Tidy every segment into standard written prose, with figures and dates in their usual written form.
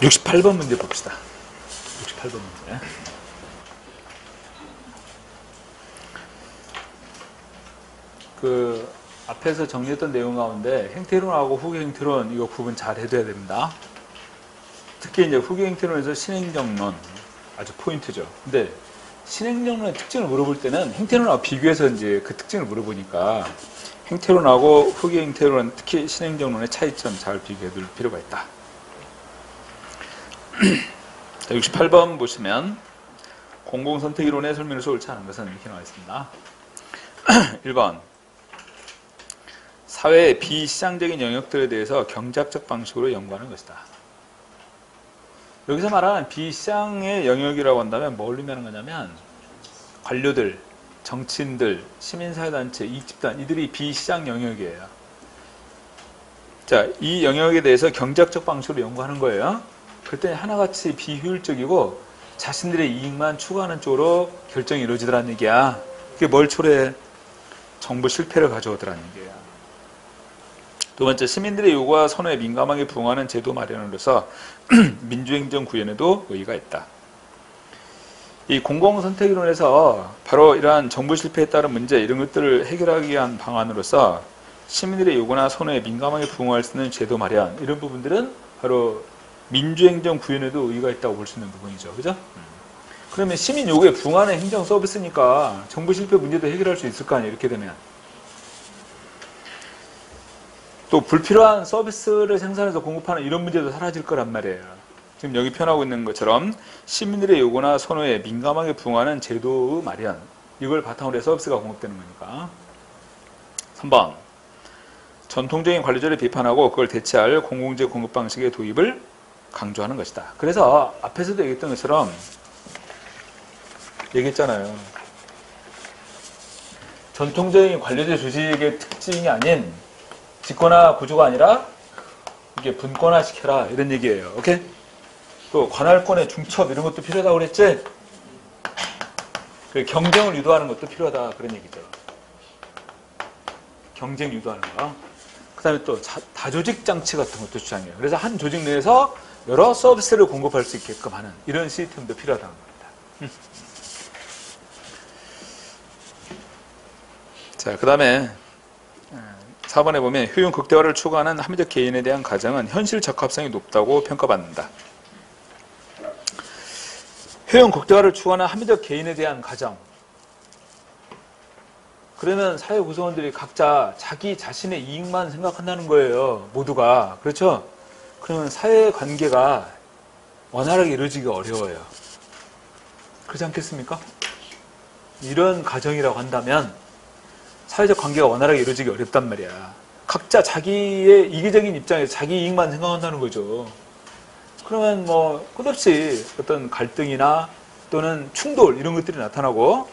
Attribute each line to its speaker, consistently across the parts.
Speaker 1: 68번 문제 봅시다. 68번 문제. 그 앞에서 정리했던 내용 가운데 행태론하고 후계행태론 이거 구분 잘 해둬야 됩니다. 특히 이제 후계행태론에서 신행정론 아주 포인트죠. 근데 신행정론의 특징을 물어볼 때는 행태론하고 비교해서 이제 그 특징을 물어보니까 행태론하고 후계행태론, 특히 신행정론의 차이점 잘 비교해 둘 필요가 있다. 자, 68번 보시면 공공선택이론의 설명에서 옳지 않은 것은 이렇게 나와 있습니다. 1번 사회의 비시장적인 영역들에 대해서 경제학적 방식으로 연구하는 것이다. 여기서 말하는 비시장의 영역이라고 한다면 뭘 의미하는 거냐면 관료들, 정치인들, 시민사회단체, 이익집단 이들이 비시장 영역이에요. 자, 이 영역에 대해서 경제학적 방식으로 연구하는 거예요. 그랬더니 하나같이 비효율적이고 자신들의 이익만 추구하는 쪽으로 결정이 이루어지더라는 얘기야. 그게 뭘 초래해? 정부 실패를 가져오더라는 얘기야. 두 번째, 시민들의 요구와 선호에 민감하게 부응하는 제도 마련으로서 민주행정 구현에도 의의가 있다. 이 공공선택이론에서 바로 이러한 정부 실패에 따른 문제 이런 것들을 해결하기 위한 방안으로서 시민들의 요구나 선호에 민감하게 부응할 수 있는 제도 마련 이런 부분들은 바로 민주행정 구현에도 의의가 있다고 볼 수 있는 부분이죠. 그죠? 그러면 시민 요구에 부응하는 행정 서비스니까 정부 실패 문제도 해결할 수 있을 거 아니에요. 이렇게 되면. 또 불필요한 서비스를 생산해서 공급하는 이런 문제도 사라질 거란 말이에요. 지금 여기 표현하고 있는 것처럼 시민들의 요구나 선호에 민감하게 부응하는 제도의 마련 이걸 바탕으로 해서 서비스가 공급되는 거니까. 3번 전통적인 관리제를 비판하고 그걸 대체할 공공재 공급 방식의 도입을 강조하는 것이다. 그래서 앞에서도 얘기했던 것처럼 얘기했잖아요. 전통적인 관료제 조직의 특징이 아닌 집권화 구조가 아니라 이게 분권화 시켜라 이런 얘기예요. 오케이? 또 관할권의 중첩 이런 것도 필요하다고 그랬지? 경쟁을 유도하는 것도 필요하다 그런 얘기죠. 경쟁 유도하는 거. 그 다음에 또 다조직 장치 같은 것도 주장해요. 그래서 한 조직 내에서 여러 서비스를 공급할 수 있게끔 하는 이런 시스템도 필요하다는 겁니다. 자, 그 다음에 4번에 보면 효용 극대화를 추구하는 합리적 개인에 대한 가정은 현실 적합성이 높다고 평가받는다. 효용 극대화를 추구하는 합리적 개인에 대한 가정. 그러면 사회 구성원들이 각자 자기 자신의 이익만 생각한다는 거예요. 모두가. 그렇죠? 그러면 사회 관계가 원활하게 이루어지기가 어려워요. 그렇지 않겠습니까? 이런 가정이라고 한다면 사회적 관계가 원활하게 이루어지기 어렵단 말이야. 각자 자기의 이기적인 입장에서 자기 이익만 생각한다는 거죠. 그러면 뭐 끝없이 어떤 갈등이나 또는 충돌 이런 것들이 나타나고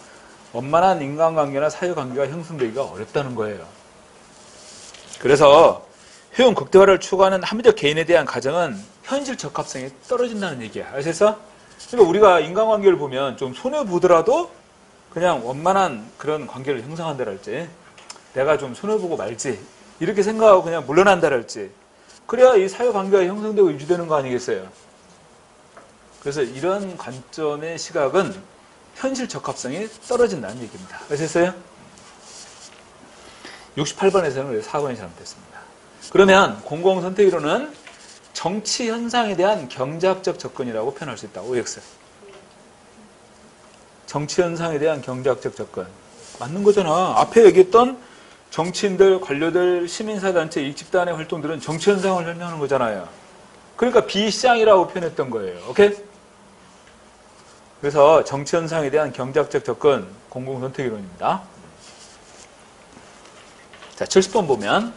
Speaker 1: 원만한 인간관계나 사회관계가 형성되기가 어렵다는 거예요. 그래서 효용 극대화를 추구하는 합리적 개인에 대한 가정은 현실 적합성이 떨어진다는 얘기야. 아시겠어? 그러니까 우리가 인간관계를 보면 좀 손해보더라도 그냥 원만한 그런 관계를 형성한다랄지 내가 좀 손해보고 말지 이렇게 생각하고 그냥 물러난다랄지 그래야 이 사회관계가 형성되고 유지되는 거 아니겠어요? 그래서 이런 관점의 시각은 현실 적합성이 떨어진다는 얘기입니다. 아시겠어요? 68번에서는 4번이 잘못됐습니다. 그러면 공공선택이론은 정치 현상에 대한 경제학적 접근이라고 표현할 수 있다. OX. 정치 현상에 대한 경제학적 접근. 맞는 거잖아. 앞에 얘기했던 정치인들, 관료들, 시민사단체, 이익집단의 활동들은 정치 현상을 설명하는 거잖아요. 그러니까 비시장이라고 표현했던 거예요. 오케이? 그래서 정치 현상에 대한 경제학적 접근, 공공선택이론입니다. 자, 70번 보면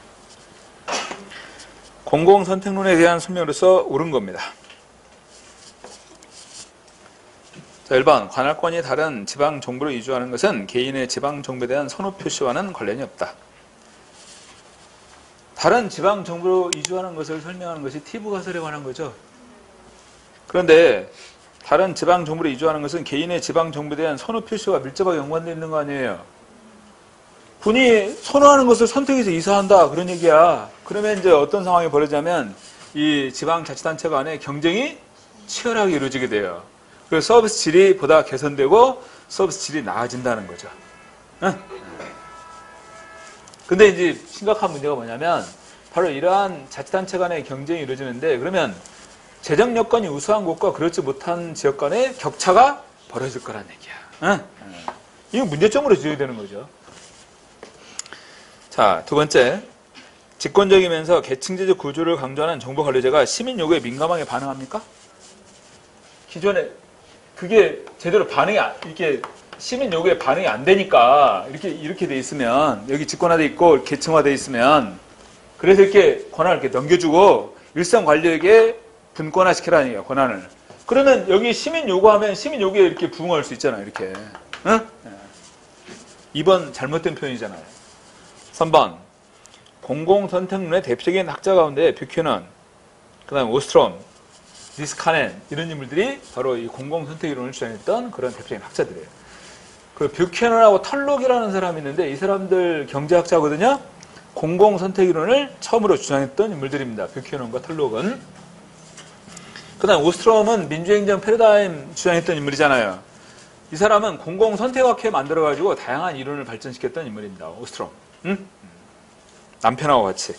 Speaker 1: 공공선택론에 대한 설명으로서 옳은 겁니다. 자, 1번 관할권이 다른 지방정부로 이주하는 것은 개인의 지방정부에 대한 선호 표시와는 관련이 없다. 다른 지방정부로 이주하는 것을 설명하는 것이 티브가설에 관한 거죠. 그런데 다른 지방정부로 이주하는 것은 개인의 지방정부에 대한 선호 표시와 밀접하게 연관되어 있는 거 아니에요. 군이 선호하는 것을 선택해서 이사한다 그런 얘기야. 그러면 이제 어떤 상황이 벌어지냐면 이 지방자치단체 간의 경쟁이 치열하게 이루어지게 돼요. 그래서 서비스 질이 보다 개선되고 서비스 질이 나아진다는 거죠. 응? 근데 이제 심각한 문제가 뭐냐면 바로 이러한 자치단체 간의 경쟁이 이루어지는데 그러면 재정 여건이 우수한 곳과 그렇지 못한 지역 간의 격차가 벌어질 거란 얘기야. 응? 이거 문제점으로 지어야 되는 거죠. 자, 두 번째. 집권적이면서 계층제적 구조를 강조하는 정보관리제가 시민 요구에 민감하게 반응합니까? 기존에 그게 제대로 이렇게 시민 요구에 반응이 안 되니까 이렇게 돼 있으면 여기 집권화돼 있고 계층화돼 있으면 그래서 이렇게 권한을 이렇게 넘겨주고 일선 관리에게 분권화시키라는 얘기야, 권한을. 그러면 여기 시민 요구하면 시민 요구에 이렇게 부응할 수 있잖아요, 이렇게. 응? 2번 잘못된 표현이잖아요. 3번. 공공선택론의 대표적인 학자 가운데 뷰캐넌, 그 다음에 오스트롬, 니스카넨 이런 인물들이 바로 이 공공선택 이론을 주장했던 그런 대표적인 학자들이에요. 그 뷰캐넌하고 털록이라는 사람이 있는데 이 사람들 경제학자거든요. 공공선택 이론을 처음으로 주장했던 인물들입니다. 뷰캐넌과 털록은. 그 다음에 오스트롬은 민주행정 패러다임 주장했던 인물이잖아요. 이 사람은 공공선택학회 만들어가지고 다양한 이론을 발전시켰던 인물입니다. 오스트롬. 응? 남편하고 같이.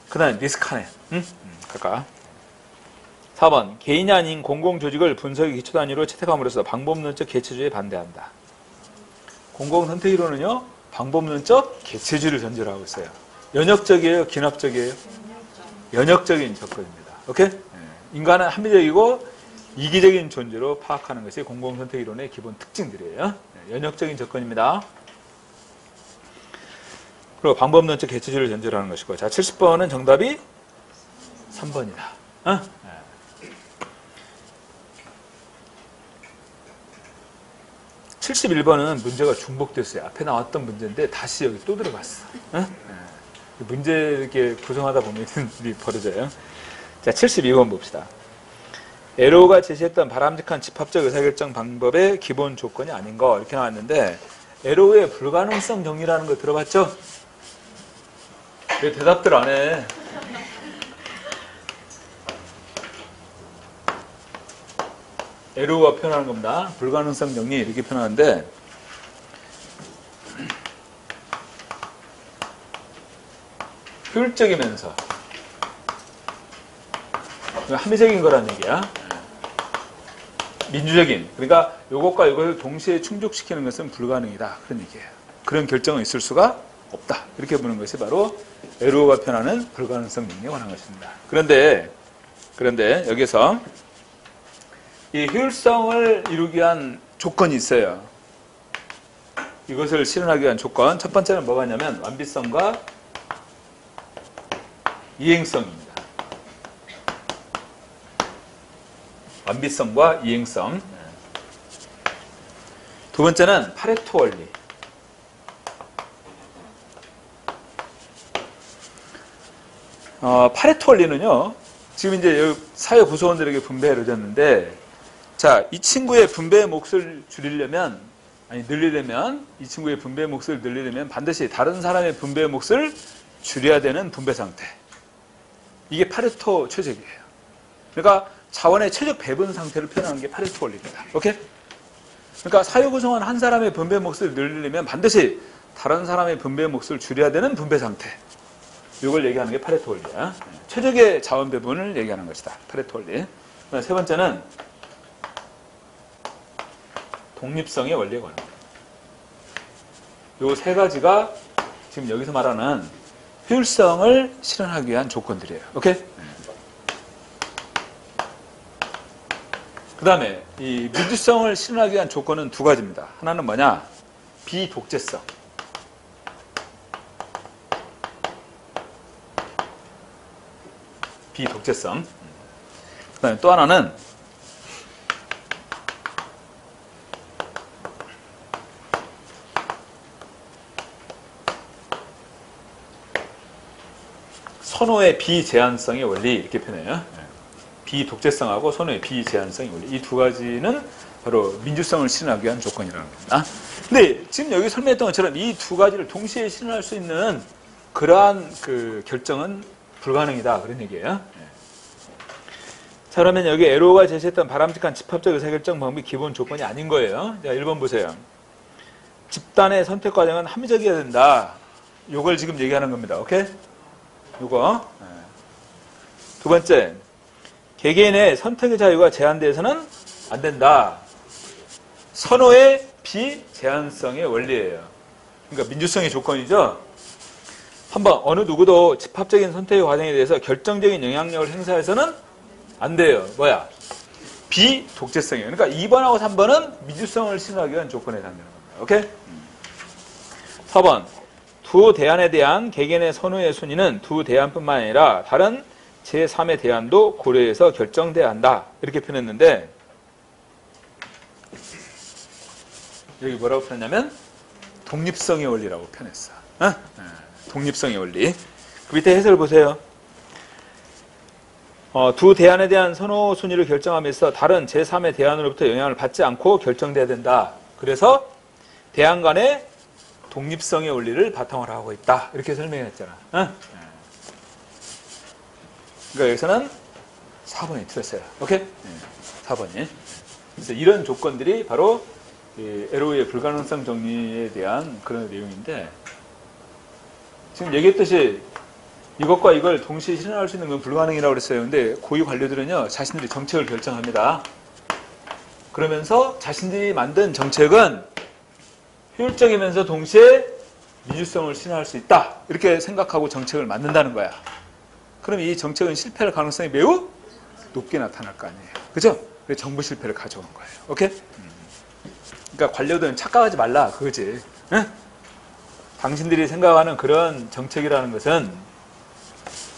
Speaker 1: 그 다음에 니스카넨. 응? 갈까? 4번. 개인이 아닌 공공조직을 분석의 기초 단위로 채택함으로써 방법론적 개체주의에 반대한다. 공공선택 이론은요. 방법론적 개체주의를 전제로 하고 있어요. 연역적이에요? 기납적이에요? 연역적인 접근입니다. 오케이? 인간은 합리적이고 이기적인 존재로 파악하는 것이 공공선택 이론의 기본 특징들이에요. 연역적인 접근입니다. 그리고 방법론적 개체주의를 전제로 하는 것이고. 자, 70번은 정답이 3번이다. 어? 71번은 문제가 중복됐어요. 앞에 나왔던 문제인데 다시 여기 또 들어갔어. 어? 문제 이렇게 구성하다 보면 일이 벌어져요. 자, 72번 봅시다. 에로우가 제시했던 바람직한 집합적 의사결정 방법의 기본 조건이 아닌 거 이렇게 나왔는데 에로우의 불가능성 정리라는 거 들어봤죠? 왜 대답들 안 해? 에로우가 표현하는 겁니다. 불가능성 정리 이렇게 표현하는데 효율적이면서 합리적인 거란 얘기야. 민주적인. 그러니까 이것과 이것을 동시에 충족시키는 것은 불가능이다. 그런 얘기예요. 그런 결정은 있을 수가 없다. 이렇게 보는 것이 바로 에로우가 표현하는 불가능성 정리에 관한 것입니다. 그런데 여기서 이 효율성을 이루기 위한 조건이 있어요. 이것을 실현하기 위한 조건. 첫 번째는 뭐가 있냐면 완비성과 이행성입니다. 완비성과 이행성. 두 번째는 파레토 원리. 파레토 원리는요, 지금 이제 사회 구성원들에게 분배가 이루어졌는데, 자, 이 친구의 분배의 몫을 늘리려면, 이 친구의 분배의 몫을 늘리려면 반드시 다른 사람의 분배의 몫을 줄여야 되는 분배 상태. 이게 파레토 최적이에요. 그러니까 자원의 최적 배분 상태를 표현하는 게 파레토 원리입니다. 오케이? 그러니까 사회 구성원 한 사람의 분배 몫을 늘리려면 반드시 다른 사람의 분배 몫을 줄여야 되는 분배 상태. 이걸 얘기하는 게 파레토 원리야. 최적의 자원 배분을 얘기하는 것이다. 파레토 원리. 세 번째는 독립성의 원리에 관한 거예요. 이 세 가지가 지금 여기서 말하는 효율성을 실현하기 위한 조건들이에요. 오케이? 그 다음에 이 민주성을 실현하기 위한 조건은 두 가지입니다. 하나는 뭐냐? 비독재성. 비독재성. 그 다음에 또 하나는 선호의 비제한성의 원리 이렇게 표현해요. 비독재성하고 선호의 비제한성의 원리. 이 두 가지는 바로 민주성을 실현하기 위한 조건이라는 겁니다. 근데 지금 여기 설명했던 것처럼 이 두 가지를 동시에 실현할 수 있는 그러한 그 결정은 불가능이다. 그런 얘기예요. 자, 그러면 여기 에로가 제시했던 바람직한 집합적 의사결정 방법이 기본 조건이 아닌 거예요. 자, 1번 보세요. 집단의 선택 과정은 합리적이어야 된다. 요걸 지금 얘기하는 겁니다. 오케이? 요거. 두 번째, 개개인의 선택의 자유가 제한돼서는 안 된다. 선호의 비제한성의 원리예요. 그러니까 민주성의 조건이죠. 한번 어느 누구도 집합적인 선택의 과정에 대해서 결정적인 영향력을 행사해서는 안 돼요. 뭐야? 비독재성이에요. 그러니까 2번하고 3번은 민주성을 신호하기 위한 조건에 해당되는 겁니다. 오케이? 4번. 두 대안에 대한 개개인의 선호의 순위는 두 대안뿐만 아니라 다른 제3의 대안도 고려해서 결정돼야 한다. 이렇게 표현했는데 여기 뭐라고 표현했냐면 독립성의 원리라고 표현했어. 독립성의 원리. 그 밑에 해설을 보세요. 두 대안에 대한 선호 순위를 결정하면서 다른 제3의 대안으로부터 영향을 받지 않고 결정돼야 된다. 그래서 대안 간의 독립성의 원리를 바탕으로 하고 있다. 이렇게 설명했잖아. 그러니까 여기서는 4번이 틀렸어요. 오케이? 4번이. 그래서 이런 조건들이 바로 에로의 불가능성 정리에 대한 그런 내용인데 지금 얘기했듯이 이것과 이걸 동시에 실현할 수 있는 건 불가능이라고 그랬어요. 근데 고위 관료들은요, 자신들이 정책을 결정합니다. 그러면서 자신들이 만든 정책은 효율적이면서 동시에 민주성을 실현할 수 있다. 이렇게 생각하고 정책을 만든다는 거야. 그럼 이 정책은 실패할 가능성이 매우 높게 나타날 거 아니에요. 그죠? 그래서 정부 실패를 가져온 거예요. 오케이? 그러니까 관료들은 착각하지 말라. 그거지. 응? 당신들이 생각하는 그런 정책이라는 것은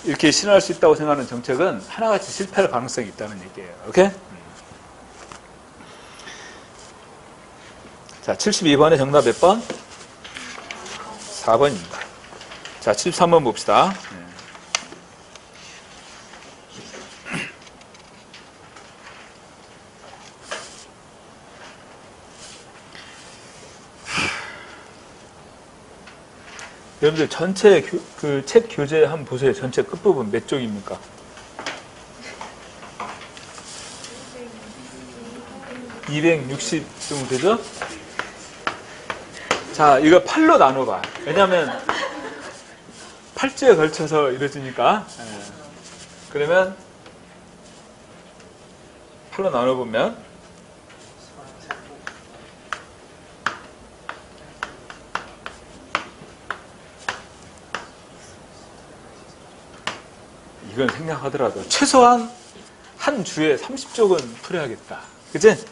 Speaker 1: 이렇게 실현할 수 있다고 생각하는 정책은 하나같이 실패할 가능성이 있다는 얘기예요. 오케이? 자, 72번의 정답 몇 번? 4번입니다. 자, 73번 봅시다. 여러분들 전체 그 책 교재 한번 보세요. 전체 끝부분 몇 쪽입니까? 260 정도 되죠? 자, 이거 8로 나눠봐. 왜냐면 8주에 걸쳐서 이루어지니까. 그러면 8로 나눠보면 이건 생략하더라도 최소한 한 주에 30쪽은 풀어야겠다. 그치?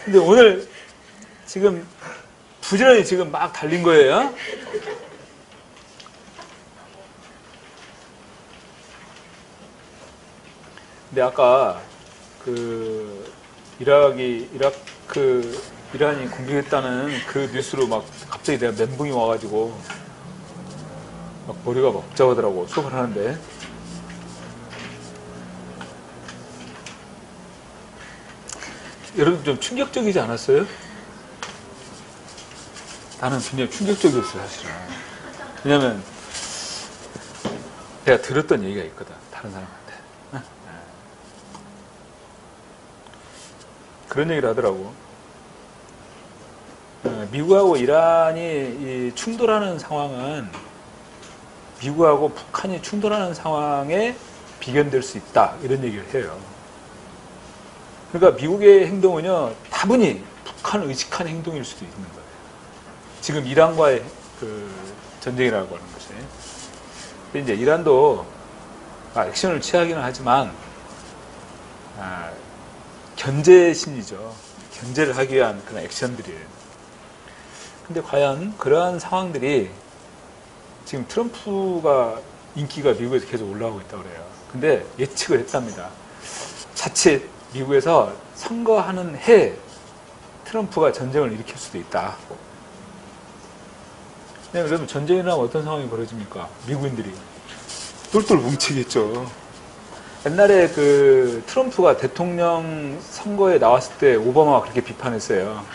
Speaker 1: 근데 오늘 지금 부지런히 지금 막 달린 거예요. 근데 아까 그 이란이 공격했다는 그 뉴스로 막 갑자기 내가 멘붕이 와가지고 막 머리가 막 복잡하더라고, 수업을 하는데. 여러분 좀 충격적이지 않았어요? 나는 굉장히 충격적이었어요, 사실은. 왜냐면 내가 들었던 얘기가 있거든, 다른 사람한테. 그런 얘기를 하더라고. 미국하고 이란이 충돌하는 상황은 미국하고 북한이 충돌하는 상황에 비견될 수 있다. 이런 얘기를 해요. 그러니까 미국의 행동은요, 다분히 북한을 의식한 행동일 수도 있는 거예요. 지금 이란과의 그 전쟁이라고 하는 것이. 근데 이제 이란도 액션을 취하기는 하지만 견제신이죠. 견제를 하기 위한 그런 액션들이에요. 근데 과연 그러한 상황들이 지금 트럼프가 인기가 미국에서 계속 올라오고 있다고 그래요. 근데 예측을 했답니다. 자칫 미국에서 선거하는 해 트럼프가 전쟁을 일으킬 수도 있다. 네, 그러면 전쟁이 일어나면 어떤 상황이 벌어집니까? 미국인들이 똘똘 뭉치겠죠. 옛날에 그 트럼프가 대통령 선거에 나왔을 때 오바마가 그렇게 비판했어요.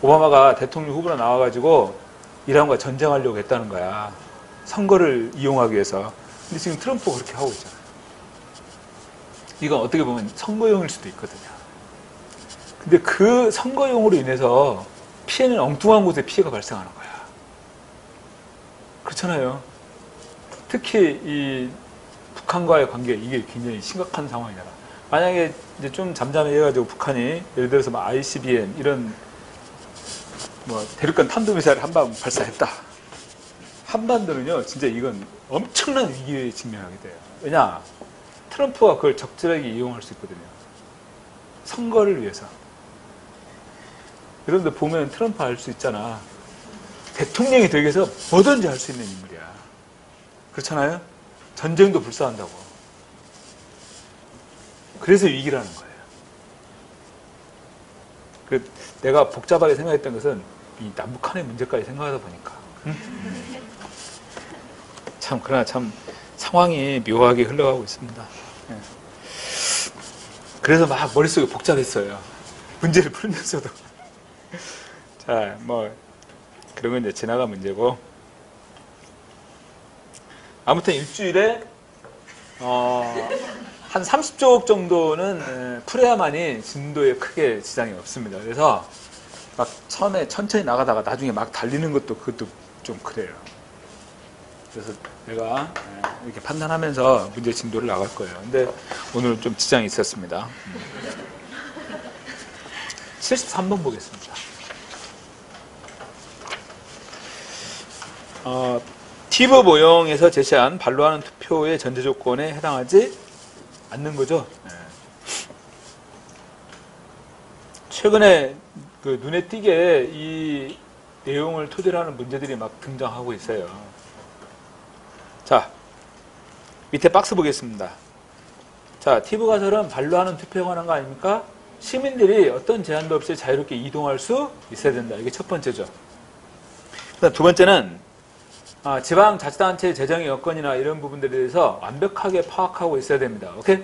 Speaker 1: 오바마가 대통령 후보로 나와가지고 이란과 전쟁하려고 했다는 거야. 선거를 이용하기 위해서. 근데 지금 트럼프가 그렇게 하고 있잖아요. 이건 어떻게 보면 선거용일 수도 있거든요. 근데 그 선거용으로 인해서 피해는 엉뚱한 곳에 피해가 발생하는 거야. 그렇잖아요. 특히 이 북한과의 관계, 이게 굉장히 심각한 상황이잖아. 만약에 이제 좀 잠잠해가지고 북한이 예를 들어서 막 ICBM 이런 뭐 대륙간 탄도미사일을 한 방 발사했다. 한반도는요, 진짜 이건 엄청난 위기에 직면하게 돼요. 왜냐? 트럼프가 그걸 적절하게 이용할 수 있거든요. 선거를 위해서. 여러분들 보면 트럼프 알 수 있잖아. 대통령이 되기 위해서 뭐든지 할 수 있는 인물이야. 그렇잖아요? 전쟁도 불사한다고. 그래서 위기라는 거예요. 내가 복잡하게 생각했던 것은 이 남북한의 문제까지 생각하다 보니까. 그러나 참 상황이 묘하게 흘러가고 있습니다. 그래서 막 머릿속이 복잡했어요. 문제를 풀면서도. 자, 뭐 그런 건 이제 지나간 문제고. 아무튼 일주일에 한 30쪽 정도는 풀어야만이 진도에 크게 지장이 없습니다. 그래서 막 처음에 천천히 나가다가 나중에 막 달리는 것도 그것도 좀 그래요. 그래서 내가 이렇게 판단하면서 문제 진도를 나갈 거예요. 근데 오늘 좀 지장이 있었습니다. 73번 보겠습니다. 티브 모형에서 제시한 반로하는 투표의 전제 조건에 해당하지 않는 거죠. 최근에 그 눈에 띄게 이 내용을 토대로 하는 문제들이 막 등장하고 있어요. 자, 밑에 박스 보겠습니다. 자, 티브 가설은 반로하는 투표에 관한 거 아닙니까? 시민들이 어떤 제한도 없이 자유롭게 이동할 수 있어야 된다. 이게 첫 번째죠. 그다음 두 번째는 지방자치단체 재정의 여건이나 이런 부분들에 대해서 완벽하게 파악하고 있어야 됩니다. 오케이?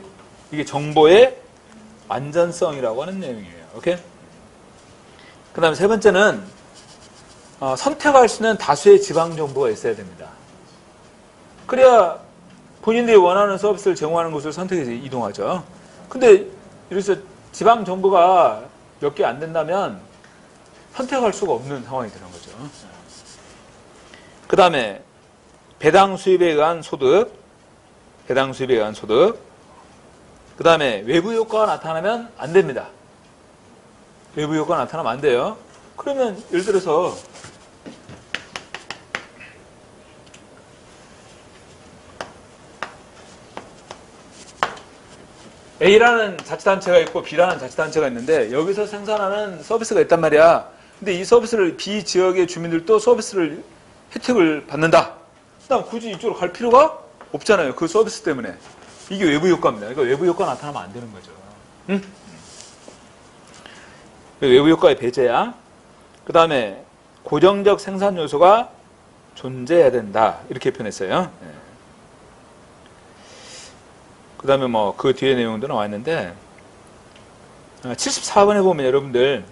Speaker 1: 이게 정보의 완전성이라고 하는 내용이에요. 오케이? 그 다음에 세 번째는 선택할 수 있는 다수의 지방정부가 있어야 됩니다. 그래야 본인들이 원하는 서비스를 제공하는 곳을 선택해서 이동하죠. 근데 이래서 지방정부가 몇 개 안 된다면 선택할 수가 없는 상황이 되는 거죠. 그 다음에 배당 수입에 의한 소득, 그 다음에 외부 효과가 나타나면 안 됩니다. 외부 효과가 나타나면 안 돼요. 그러면 예를 들어서 A라는 자치단체가 있고 B라는 자치단체가 있는데 여기서 생산하는 서비스가 있단 말이야. 근데 이 서비스를 B 지역의 주민들도 서비스를 혜택을 받는다. 그다음 굳이 이쪽으로 갈 필요가 없잖아요. 그 서비스 때문에. 이게 외부 효과입니다. 그러니까 외부 효과가 나타나면 안 되는 거죠. 응? 외부 효과의 배제야. 그 다음에 고정적 생산 요소가 존재해야 된다. 이렇게 표현했어요. 그 다음에 뭐 그 뒤에 내용도 나와 있는데 74번에 보면 여러분들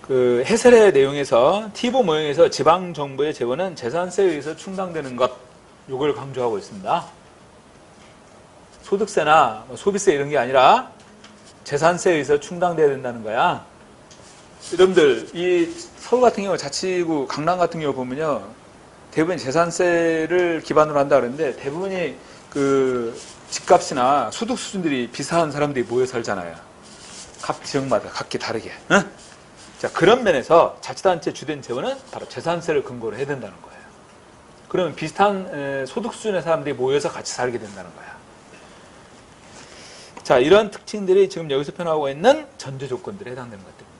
Speaker 1: 그 해설의 내용에서 티브 모형에서 지방정부의 재원은 재산세에 의해서 충당되는 것, 요걸 강조하고 있습니다. 소득세나 소비세 이런 게 아니라 재산세에 의해서 충당돼야 된다는 거야. 여러분들 이 서울 같은 경우 자치구 강남 같은 경우 보면요, 대부분 재산세를 기반으로 한다 그러는데 대부분이 그 집값이나 소득 수준들이 비슷한 사람들이 모여 살잖아요. 각 지역마다 각기 다르게. 응? 자, 그런 면에서 자치단체 주된 재원은 바로 재산세를 근거로 해야 된다는 거예요. 그러면 비슷한 소득 수준의 사람들이 모여서 같이 살게 된다는 거야. 자, 이런 특징들이 지금 여기서 표현하고 있는 전제 조건들에 해당되는 것들입니다.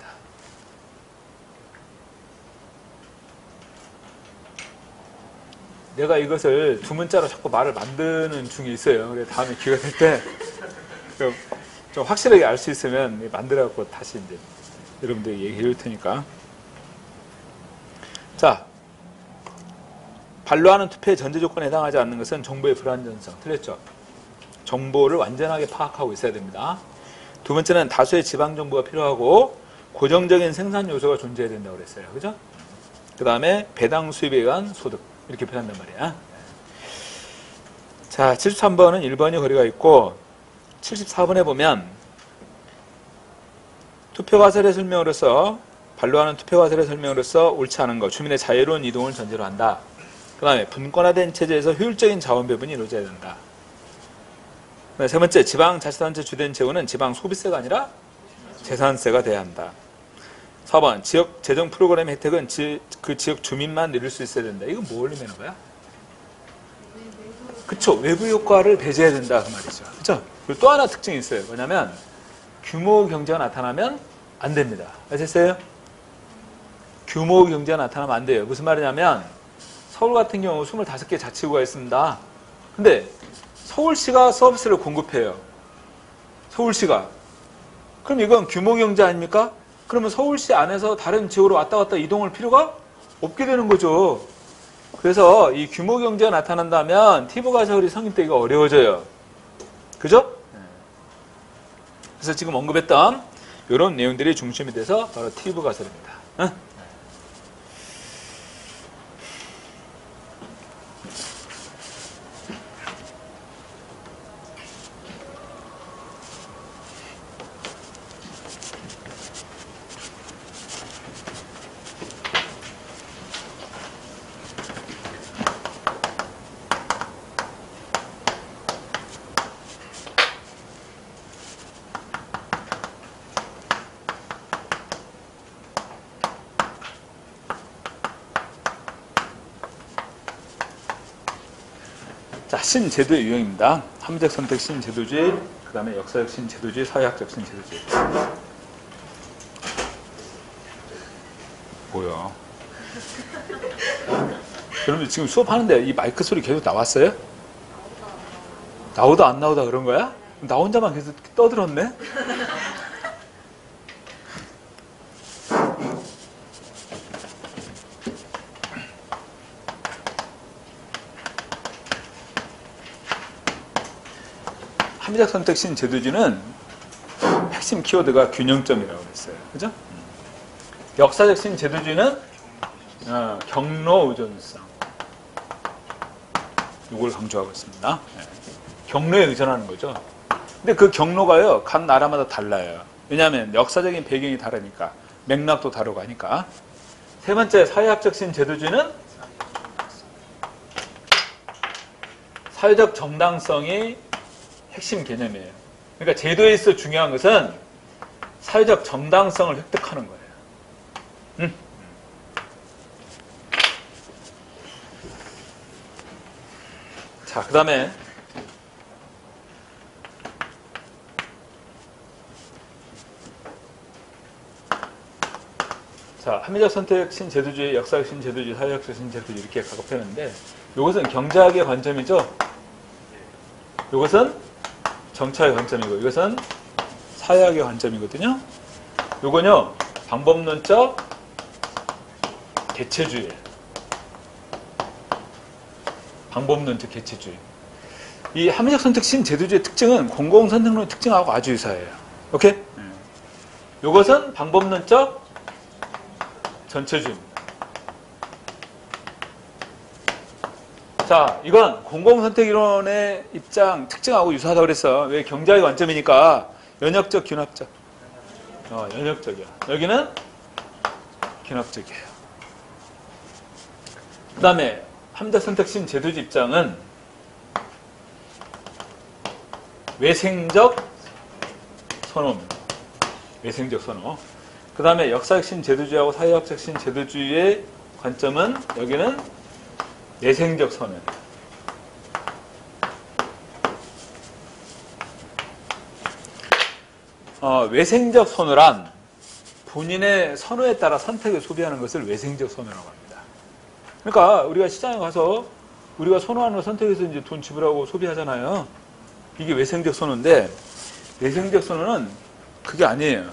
Speaker 1: 내가 이것을 두 문자로 자꾸 말을 만드는 중에 있어요. 그래서 다음에 기회가 될 때 좀 확실하게 알 수 있으면 만들어갖고 다시 이제 여러분들이 얘기해 줄 테니까. 자, 반로하는 투표의 전제 조건에 해당하지 않는 것은 정보의 불완전성. 틀렸죠? 정보를 완전하게 파악하고 있어야 됩니다. 두 번째는 다수의 지방정부가 필요하고 고정적인 생산 요소가 존재해야 된다고 그랬어요. 그죠? 그 다음에 배당 수입에 의한 소득. 이렇게 표현한단 말이야. 자, 73번은 1번이 거리가 있고 74번에 보면 투표가설의 설명으로서 반로하는 투표가설의 설명으로서 옳지 않은 것, 주민의 자유로운 이동을 전제로 한다. 그 다음에 분권화된 체제에서 효율적인 자원 배분이 이루어져야 된다. 세 번째, 지방자치단체 주된 재원은 지방 소비세가 아니라 재산세가 돼야 한다. 4번, 지역 재정 프로그램 혜택은 그 지역 주민만 누릴 수 있어야 된다. 이건 뭘 의미하는 거야? 그쵸, 외부 효과를 배제해야 된다 그 말이죠. 그쵸? 그리고 또 하나 특징이 있어요. 뭐냐면 규모 경제가 나타나면 안 됩니다. 아셨어요? 규모 경제가 나타나면 안 돼요. 무슨 말이냐면 서울 같은 경우 25개 자치구가 있습니다. 근데 서울시가 서비스를 공급해요. 서울시가. 그럼 이건 규모 경제 아닙니까? 그러면 서울시 안에서 다른 지역으로 왔다 갔다 이동할 필요가 없게 되는 거죠. 그래서 이 규모 경제가 나타난다면 티브가설이 성립되기가 어려워져요. 그죠? 그래서 지금 언급했던 이런 내용들이 중심이 돼서 바로 티브가설입니다. 응? 자, 신제도의 유형입니다. 합리적 선택 신제도주의, 그 다음에 역사적 신제도주의, 사회학적 신제도주의. 뭐야? 여러분 지금 수업하는데 이 마이크 소리 계속 나왔어요? 나오다 안 나오다 그런 거야? 나 혼자만 계속 떠들었네? 합리적 선택 신제도주의는 핵심 키워드가 균형점이라고 했어요. 그죠? 역사적 신제도주의는 경로 의존성. 이걸 강조하고 있습니다. 경로에 의존하는 거죠. 근데 그 경로가요, 각 나라마다 달라요. 왜냐하면 역사적인 배경이 다르니까, 맥락도 다르고 하니까. 세 번째, 사회학적 신제도주의는 사회적 정당성이 핵심 개념이에요. 그러니까 제도에 있어 중요한 것은 사회적 정당성을 획득하는 거예요. 자, 그 다음에 자, 합리적 선택 신제도주의, 역사적 신제도주의, 사회학적 신제도주의 이렇게 각업했는데 이것은 경제학의 관점이죠. 이것은 정치학의 관점이고 이것은 사회학의 관점이거든요. 이건요, 방법론적 개체주의예요. 방법론적 개체주의. 이 합리적 선택 신제도주의의 특징은 공공선택론의 특징하고 아주 유사해요. 오케이? 이것은 방법론적 전체주의입니다. 자, 이건 공공선택이론의 입장 특징하고 유사하다고 그랬어. 왜? 경제학의 관점이니까 연역적, 균합적. 연역적이야. 여기는 균합적이에요. 그 다음에 합리적 선택 신제도주의 입장은 외생적 선호입니다. 외생적 선호. 그 다음에 역사적 신제도주의하고 사회학적 신제도주의의 관점은 여기는 내생적 선호. 외생적 선호란 본인의 선호에 따라 선택을 소비하는 것을 외생적 선호라고 합니다. 그러니까 우리가 시장에 가서 우리가 선호하는 걸 선택해서 이제 돈 지불하고 소비하잖아요. 이게 외생적 선호인데 내생적 선호는 그게 아니에요.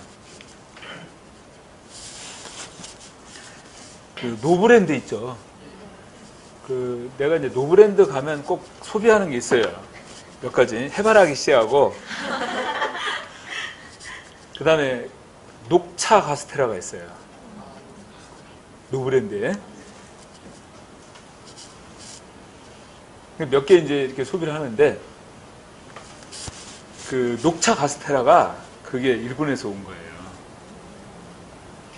Speaker 1: 그 노브랜드 있죠. 그 내가 이제 노브랜드 가면 꼭 소비하는 게 있어요. 몇 가지. 해바라기 씨하고 그 다음에 녹차 카스테라가 있어요. 노브랜드에. 몇 개 이제 이렇게 소비를 하는데, 그 녹차 카스테라가 그게 일본에서 온 거예요.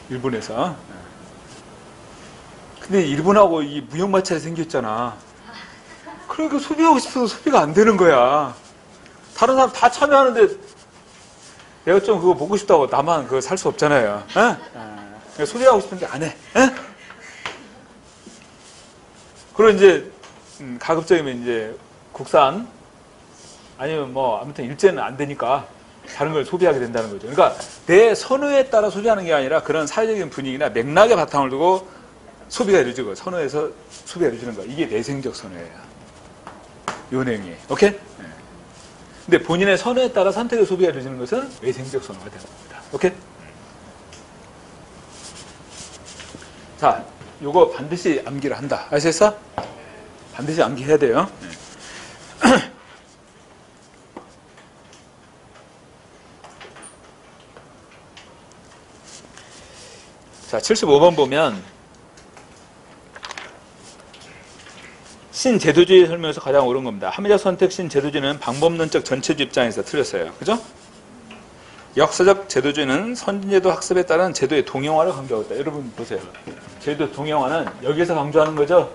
Speaker 1: 일본에서. 근데 일본하고 이 무역 마찰이 생겼잖아. 그러니까 소비하고 싶어도 소비가 안 되는 거야. 다른 사람 다 참여하는데 내가 좀 그거 먹고 싶다고 나만 그거 살 수 없잖아요. 그러니까 소비하고 싶은데 안 해. 그리고 이제 가급적이면 이제 국산 아니면 뭐 아무튼 일제는 안 되니까 다른 걸 소비하게 된다는 거죠. 그러니까 내 선호에 따라 소비하는 게 아니라 그런 사회적인 분위기나 맥락의 바탕을 두고 소비가 이루어지고 선호에서 소비가 이루어지는 거. 이게 내생적 선호예요. 요 내용이. 오케이? 근데 본인의 선호에 따라 선택의 소비가 이루어지는 것은 외생적 선호가 되는 겁니다. 오케이? 자, 요거 반드시 암기를 한다. 아시겠어? 반드시 암기해야 돼요. 자, 75번 보면 신제도주의 설명에서 가장 옳은 겁니다. 합리적 선택 신제도주의는 방법론적 전체주의 입장에서 틀렸어요. 그죠? 역사적 제도주의는 선진제도 학습에 따른 제도의 동형화를 강조하고 있다. 여러분 보세요. 제도 동형화는 여기서 강조하는 거죠.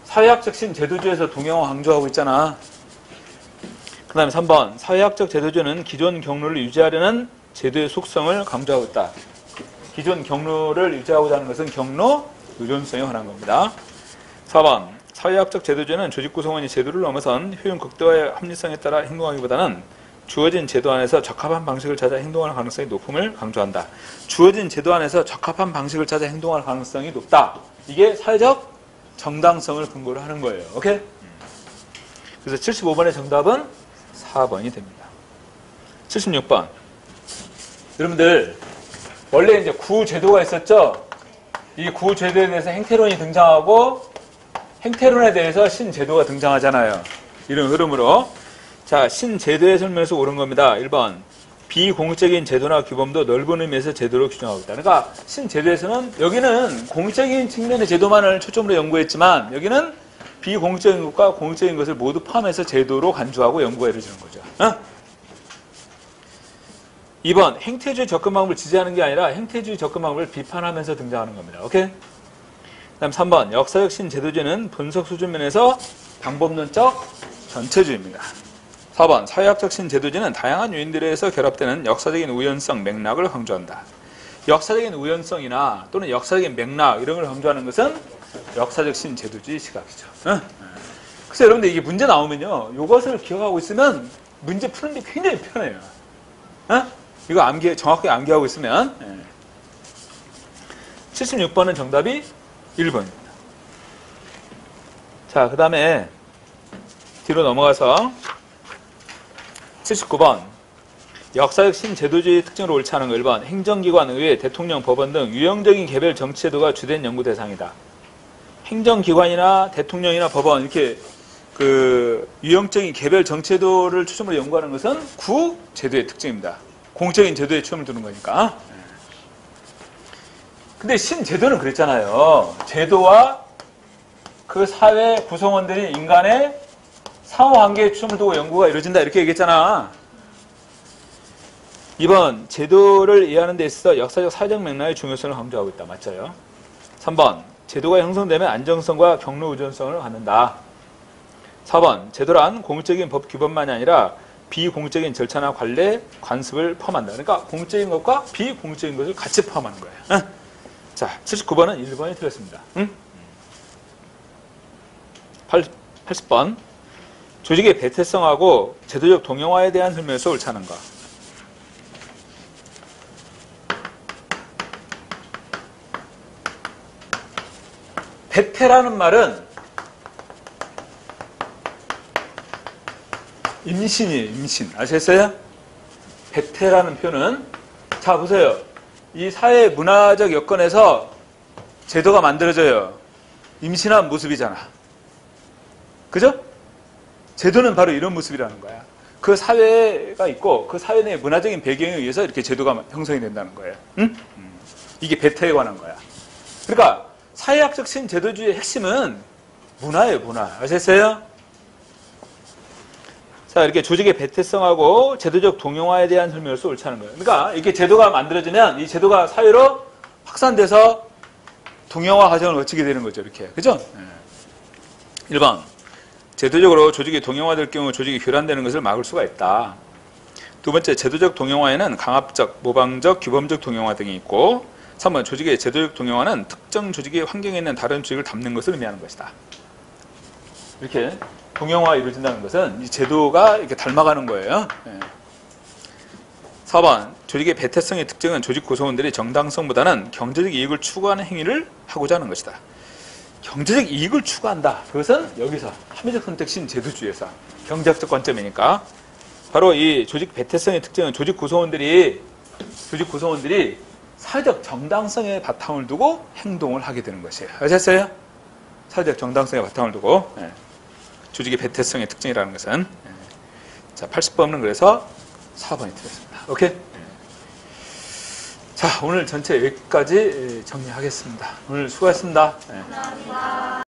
Speaker 1: 사회학적 신제도주의에서 동형화 강조하고 있잖아. 그 다음에 3번 사회학적 제도주의는 기존 경로를 유지하려는 제도의 속성을 강조하고 있다. 기존 경로를 유지하고자 하는 것은 경로 의존성에 관한 겁니다. 4번 사회학적 제도주의는 조직 구성원이 제도를 넘어선 효용 극도화의 합리성에 따라 행동하기보다는 주어진 제도 안에서 적합한 방식을 찾아 행동할 가능성이 높음을 강조한다. 주어진 제도 안에서 적합한 방식을 찾아 행동할 가능성이 높다. 이게 사회적 정당성을 근거로 하는 거예요. 오케이? 그래서 75번의 정답은 4번이 됩니다. 76번 여러분들 원래 이제 구제도가 있었죠? 이 구제도에 대해서 행태론이 등장하고 행태론에 대해서 신제도가 등장하잖아요. 이런 흐름으로. 자, 신제도의 설명에서 옳은 겁니다. 1번. 비공적인 제도나 규범도 넓은 의미에서 제도로 규정하고 있다. 그러니까 신제도에서는 여기는 공적인 측면의 제도만을 초점으로 연구했지만 여기는 비공적인 것과 공적인 것을 모두 포함해서 제도로 간주하고 연구가 이루어지는 거죠. 2번. 행태주의 접근 방법을 지지하는 게 아니라 행태주의 접근 방법을 비판하면서 등장하는 겁니다. 오케이? 그다음 3번. 역사적 신제도주의는 분석 수준 면에서 방법론적 전체주의입니다. 4번. 사회학적 신제도주의는 다양한 요인들에 의해서 결합되는 역사적인 우연성, 맥락을 강조한다. 역사적인 우연성이나 또는 역사적인 맥락 이런 걸 강조하는 것은 역사적 신제도주의 시각이죠. 그래서 여러분들 이게 문제 나오면요. 이것을 기억하고 있으면 문제 푸는 게 굉장히 편해요. 이거 정확하게 암기하고 있으면 76번은 정답이 1번입니다. 자, 그 다음에 뒤로 넘어가서 79번 역사적 신제도주의 특징으로 옳지 않은 거 1번 행정기관, 의회, 대통령, 법원 등 유형적인 개별 정치제도가 주된 연구 대상이다. 행정기관이나 대통령이나 법원 이렇게 그 유형적인 개별 정치제도를 초점으로 연구하는 것은 구제도의 특징입니다. 공적인 제도에 초점을 두는 거니까. 근데 신제도는 그랬잖아요. 제도와 그 사회 구성원들이 인간의 상호관계에 초점을 두고 연구가 이루어진다 이렇게 얘기했잖아. 2번 제도를 이해하는 데 있어서 역사적 사회적 맥락의 중요성을 강조하고 있다. 맞죠? 3번 제도가 형성되면 안정성과 경로 의존성을 갖는다. 4번 제도란 공적인 법 규범만이 아니라 비공적인 절차나 관례, 관습을 포함한다. 그러니까 공적인 것과 비공적인 것을 같이 포함하는 거예요. 자, 79번은 1번이 틀렸습니다. 80번 조직의 배태성하고 제도적 동형화에 대한 설명에서 옳지 않은 것. 배태라는 말은 임신이에요. 임신. 아시겠어요? 배태라는 표현은 자 보세요. 이 사회 문화적 여건에서 제도가 만들어져요. 임신한 모습이잖아. 그죠? 제도는 바로 이런 모습이라는 거야. 그 사회가 있고 그 사회 내의 문화적인 배경에 의해서 이렇게 제도가 형성이 된다는 거예요. 응? 이게 배태에 관한 거야. 그러니까 사회학적 신제도주의의 핵심은 문화예요, 문화. 아셨어요? 자, 이렇게 조직의 배태성하고 제도적 동용화에 대한 설명으로서 옳지 않은 거예요. 그러니까 이렇게 제도가 만들어지면 이 제도가 사회로 확산돼서 동용화 과정을 거치게 되는 거죠. 이렇게. 그죠? 1번. 제도적으로 조직이 동용화될 경우 조직이 교란되는 것을 막을 수가 있다. 두 번째, 제도적 동용화에는 강압적, 모방적, 규범적 동용화 등이 있고 3번, 조직의 제도적 동용화는 특정 조직의 환경에 있는 다른 조직을 담는 것을 의미하는 것이다. 이렇게 동용화가 이루어진다는 것은 이 제도가 이렇게 닮아가는 거예요. 4번, 조직의 배태성의 특징은 조직 구성원들이 정당성보다는 경제적 이익을 추구하는 행위를 하고자 하는 것이다. 경제적 이익을 추구한다. 그것은 여기서 합리적 선택신 제도주의에서 경제학적 관점이니까 바로 이 조직 배태성의 특징은 조직 구성원들이 사회적 정당성에 바탕을 두고 행동을 하게 되는 것이에요. 아셨어요? 사회적 정당성에 바탕을 두고 조직의 배태성의 특징이라는 것은 자, 80번은 그래서 4번이 틀렸습니다. 오케이? 자, 오늘 전체 여기까지 정리하겠습니다. 오늘 수고하셨습니다.
Speaker 2: 감사합니다.